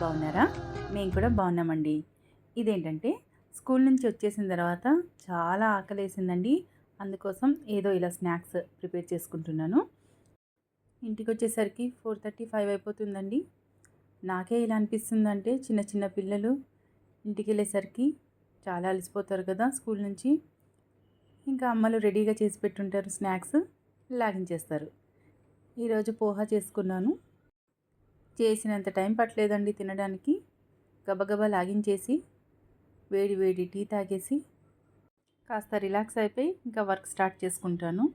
బాగున్నారా? మేము కూడా బాగున్నామండి. ఇదేంటంటే స్కూల్ నుంచి వచ్చేసిన తర్వాత చాలా ఆకలేసిందండి. అందుకోసం ఏదో ఇలా స్నాక్స్ ప్రిపేర్ చేసుకుంటున్నాను. ఇంటికి వచ్చేసరికి 4:35 అయిపోతుందండి. నాకే ఇలా అనిపిస్తుందంటే చిన్న చిన్న పిల్లలు ఇంటికి వెళ్ళేసరికి చాలా అలసిపోతారు కదా స్కూల్ నుంచి. ఇంకా అమ్మలు రెడీగా చేసి పెట్టుంటారు స్నాక్స్, లాగించేస్తారు. ఈరోజు పోహా చేసుకున్నాను. చేసినంత టైం పట్టలేదండి తినడానికి. గబగబా లాగించేసి వేడి వేడి టీ తాగేసి కాస్త రిలాక్స్ అయిపోయి ఇంకా వర్క్ స్టార్ట్ చేసుకుంటాను.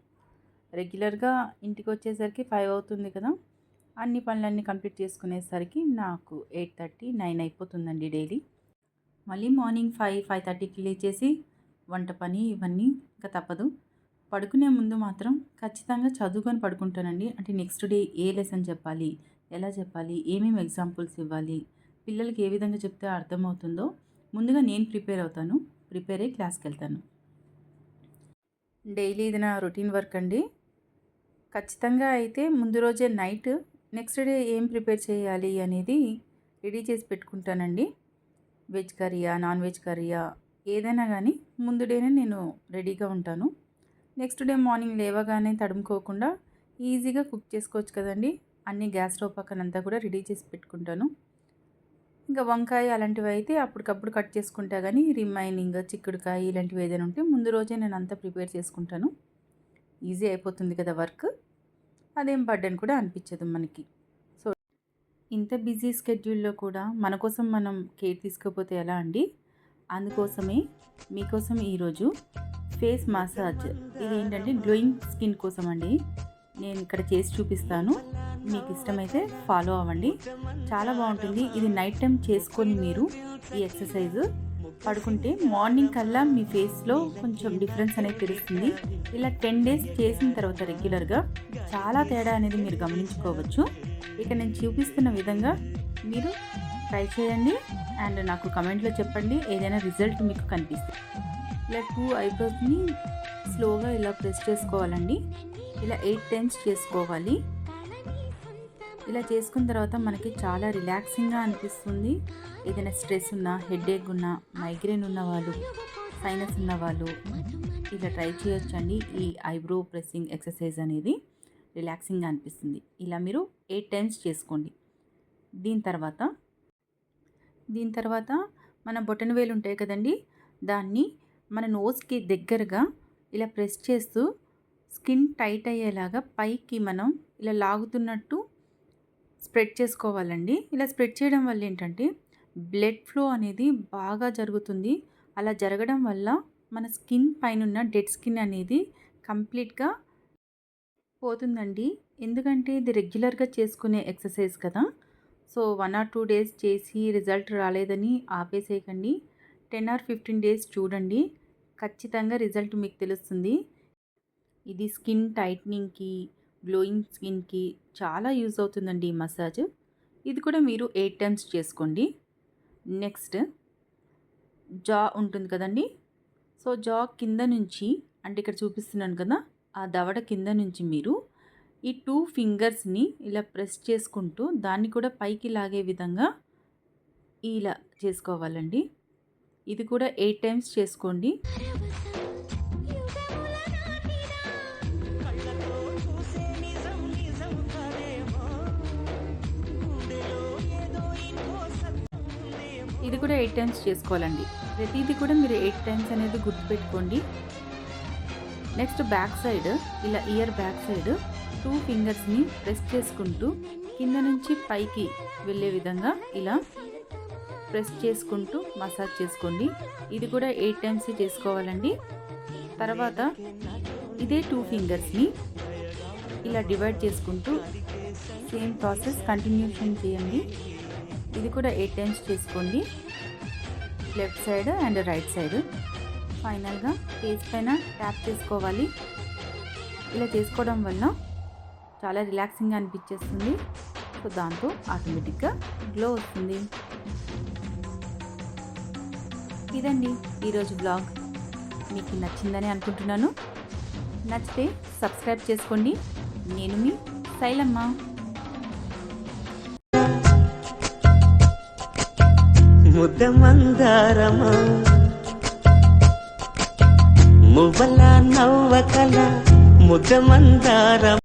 రెగ్యులర్గా ఇంటికి వచ్చేసరికి 5 అవుతుంది కదా. అన్ని పనులన్నీ కంప్లీట్ చేసుకునేసరికి నాకు 8:30, 9 అయిపోతుందండి డైలీ. మళ్ళీ మార్నింగ్ 5:30కి లేచేసి వంట పని ఇవన్నీ ఇంకా తప్పదు. పడుకునే ముందు మాత్రం ఖచ్చితంగా చదువుకొని పడుకుంటానండి. అంటే నెక్స్ట్ డే ఏ లెసన్ చెప్పాలి, ఎలా చెప్పాలి, ఏమేమి ఎగ్జాంపుల్స్ ఇవ్వాలి, పిల్లలకి ఏ విధంగా చెప్తే అర్థమవుతుందో ముందుగా నేను ప్రిపేర్ అవుతాను. ప్రిపేర్ అయ్యి క్లాస్కి వెళ్తాను. డైలీ ఇది నా రొటీన్ వర్క్ అండి. ఖచ్చితంగా అయితే ముందు రోజే నైట్ నెక్స్ట్ డే ఏం ప్రిపేర్ చేయాలి అనేది రెడీ చేసి పెట్టుకుంటానండి. వెజ్ కర్రీయా, నాన్ వెజ్ కర్రీయా, ఏదైనా కానీ ముందు డేనే నేను రెడీగా ఉంటాను. నెక్స్ట్ డే మార్నింగ్ లేవగానే తడుముకోకుండా ఈజీగా కుక్ చేసుకోవచ్చు కదండి. అన్ని గ్యాస్ స్టవ్ పక్కనంతా కూడా రెడీ చేసి పెట్టుకుంటాను. ఇంకా వంకాయ అలాంటివి అయితే అప్పటికప్పుడు కట్ చేసుకుంటా, కానీ రిమైనింగ్ చిక్కుడుకాయ ఇలాంటివి ఏదైనా ఉంటే ముందు రోజే నేను అంతా ప్రిపేర్ చేసుకుంటాను. ఈజీ అయిపోతుంది కదా వర్క్. అదేం బర్డెన్ కూడా అనిపించదు మనకి. సో ఇంత బిజీ స్కెడ్యూల్లో కూడా మన కోసం మనం కేర్ తీసుకోకపోతే ఎలా అండి? అందుకోసమే మీకోసం ఈరోజు ఫేస్ మసాజ్, ఇది ఏంటంటే గ్లోయింగ్ స్కిన్ కోసం అండి. నేను ఇక్కడ చేసి చూపిస్తాను. మీకు ఇష్టమైతే ఫాలో అవ్వండి. చాలా బాగుంటుంది. ఇది నైట్ టైం చేసుకొని మీరు ఈ ఎక్సర్సైజ్ పడుకుంటే మార్నింగ్ కల్లా మీ ఫేస్లో కొంచెం డిఫరెన్స్ అనేది తెలుస్తుంది. ఇలా 10 డేస్ చేసిన తర్వాత రెగ్యులర్గా చాలా తేడా అనేది మీరు గమనించుకోవచ్చు. ఇక నేను చూపిస్తున్న విధంగా మీరు ట్రై చేయండి అండ్ నాకు కమెంట్లో చెప్పండి ఏదైనా రిజల్ట్ మీకు కనిపిస్తే. ఇలా 2 ఐబ్రోస్ని స్లోగా ఇలా ప్రెస్ చేసుకోవాలండి. ఇలా 8 టైమ్స్ చేసుకోవాలి. ఇలా చేసుకున్న తర్వాత మనకి చాలా రిలాక్సింగ్గా అనిపిస్తుంది. ఏదైనా స్ట్రెస్ ఉన్నా, హెడేక్ ఉన్నా, మైగ్రేన్ ఉన్న వాళ్ళు, సైనస్ ఉన్న వాళ్ళు ఇలా ట్రై చేయొచ్చండి. ఈ ఐబ్రో ప్రెస్సింగ్ ఎక్సర్సైజ్ అనేది రిలాక్సింగ్గా అనిపిస్తుంది. ఇలా మీరు 8 టైమ్స్ చేసుకోండి. దీని తర్వాత మన బొటన వేలు ఉంటాయి కదండి, దాన్ని మన నోస్కి దగ్గరగా ఇలా ప్రెస్ చేస్తూ స్కిన్ టైట్ అయ్యేలాగా పైకి మనం ఇలా లాగుతున్నట్టు స్ప్రెడ్ చేసుకోవాలండి. ఇలా స్ప్రెడ్ చేయడం వల్ల ఏంటంటే బ్లడ్ ఫ్లో అనేది బాగా జరుగుతుంది. అలా జరగడం వల్ల మన స్కిన్ పైన డెడ్ స్కిన్ అనేది కంప్లీట్గా పోతుందండి. ఎందుకంటే ఇది రెగ్యులర్గా చేసుకునే ఎక్సర్సైజ్ కదా. సో 1 or 2 డేస్ చేసి రిజల్ట్ రాలేదని ఆపేసేయకండి. 10 or 15 డేస్ చూడండి. ఖచ్చితంగా రిజల్ట్ మీకు తెలుస్తుంది. ఇది స్కిన్ టైట్నింగ్కి, గ్లోయింగ్ స్కిన్కి చాలా యూజ్ అవుతుందండి ఈ మసాజ్. ఇది కూడా మీరు 8 టైమ్స్ చేసుకోండి. నెక్స్ట్ జా ఉంటుంది కదండి. సో జా కింద నుంచి, అంటే ఇక్కడ చూపిస్తున్నాను కదా, ఆ దవడ కింద నుంచి మీరు ఈ 2 ఫింగర్స్ని ఇలా ప్రెస్ చేసుకుంటూ దాన్ని కూడా పైకి లాగే విధంగా ఇలా చేసుకోవాలండి. ఇది కూడా 8 టైమ్స్ చేసుకోండి. ఇది కూడా 8 టైమ్స్ చేసుకోవాలండి. ప్రతిదీ కూడా మీరు 8 టైమ్స్ అనేది గుర్తుపెట్టుకోండి. నెక్స్ట్ బ్యాక్ సైడ్, ఇలా ఇయర్ బ్యాక్ సైడ్ 2 ఫింగర్స్ని ప్రెస్ చేసుకుంటూ కింద నుంచి పైకి వెళ్ళే విధంగా ఇలా ప్రెస్ చేసుకుంటూ మసాజ్ చేసుకోండి. ఇది కూడా 8 టైమ్స్ చేసుకోవాలండి. తర్వాత ఇదే 2 ఫింగర్స్ని ఇలా డివైడ్ చేసుకుంటూ సేమ్ ప్రాసెస్ కంటిన్యూషన్ చేయండి. ఇది కూడా 8 టైమ్స్ చేసుకోండి, left side and right side. ఫైనల్గా ఫేస్ పైన ట్యాప్ చేసుకోవాలి. ఇలా చేసుకోవడం వల్ల చాలా రిలాక్సింగ్గా అనిపించేస్తుంది. సో దాంతో ఆటోమేటిక్గా గ్లో వస్తుంది. ఇదండి ఈరోజు బ్లాగ్. మీకు నచ్చిందని అనుకుంటున్నాను. నచ్చితే సబ్స్క్రైబ్ చేసుకోండి. నేను మీ శైలమ్మ. ముద్ద మందారమా మువ్వల నవ్వకల ముద్ద మందారం